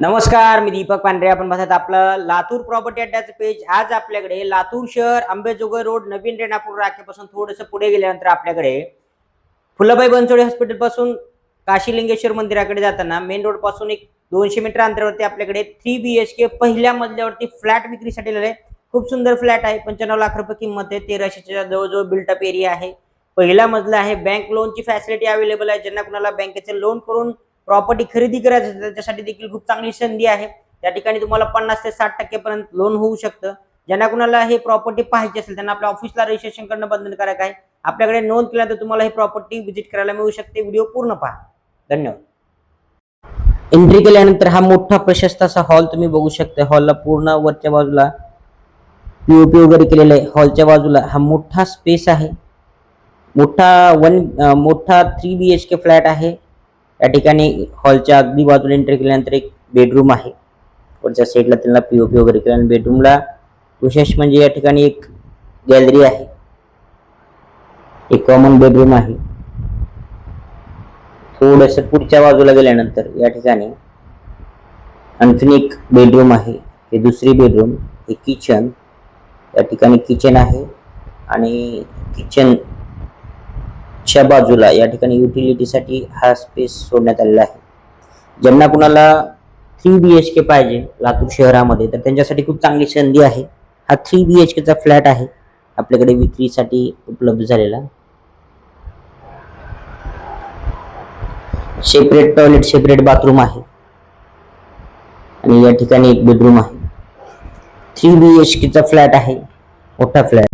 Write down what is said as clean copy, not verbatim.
नमस्कार, मी दीपक पांढरे. आपण बघत आपलं लातूर प्रॉपर्टी अड्ड्याचं पेज. आज आपल्याकडे लातूर शहर अंबेजोगाई रोड नवीन रेणापूर राखेपासून थोडंसं पुढे गेल्यानंतर आपल्याकडे फुलबाई बनसोडे हॉस्पिटल पासून काशीलिंगेश्वर मंदिराकडे जाताना मेन रोड पासून एक 200 मीटर अंतरावरती आपल्याकडे 3 BHK पहिल्या मजल्यावरती फ्लॅट विक्रीसाठी आलेला आहे. खूप सुंदर फ्लॅट आहे. 95 लाख रुपये किंमत आहे. 1300च्या जवळजवळ बिल्टअप एरिया आहे. पहिला मजला आहे. बँक लोनची फॅसिलिटी अवेलेबल आहे. ज्यांना कुणाला बँकेचे लोन करून प्रॉपर्टी खरेदी करायची असेल त्याच्यासाठी देखील खूप चांगली संधी आहे. त्या ठिकाणी तुम्हाला 50 ते 60% पर्यंत लोन होऊ शकतं. ज्यांना कुणाला हे प्रॉपर्टी पाहायची असेल त्यांना आपल्या ऑफिसला रजिस्ट्रेशन करणं बंधनकारक आहे. आपल्याकडे नोंद केल्यानंतर तुम्हाला ही प्रॉपर्टी व्हिजिट करायला मिळू शकते. व्हिडिओ पूर्ण पहा. धन्यवाद. एंट्री केल्यानंतर हा मोठा प्रशस्त असा हॉल तुम्ही बघू शकता. हॉलला पूर्ण वरच्या बाजूला पीओपी वगैरे केलेलं आहे. हॉलच्या बाजूला हा मोठा स्पेस आहे. मोठा 3 BHK फ्लॅट आहे. या ठिकाणी हॉलच्या अगदी बाजूला एंट्री केल्यानंतर एक बेडरूम आहे. वरच्या साईडला त्यांना पीओपी वगैरे केलं आणि बेडरूमला विशेष म्हणजे या ठिकाणी एक गॅलरी आहे. एक कॉमन बेडरूम आहे. थोडंसं पुढच्या बाजूला गेल्यानंतर या ठिकाणी आणखीन एक बेडरूम आहे. हे दुसरी बेडरूम. हे किचन. या ठिकाणी किचन आहे आणि किचनच्या बाजूला या ठिकाणी युटिलिटीसाठी हा स्पेस सोडण्यात आलेला आहे. ज्यांना कुणाला 3 BHK पाहिजे लातूर शहरामध्ये तर त्यांच्यासाठी खूप चांगली संधी आहे. हा 3 BHKचा फ्लॅट आहे आपल्याकडे विक्रीसाठी उपलब्ध झालेला. सेपरेट टॉयलेट, सेपरेट बाथरूम आहे आणि या ठिकाणी एक बेडरूम आहे. 3 BHKचा फ्लॅट आहे. मोठा फ्लॅट.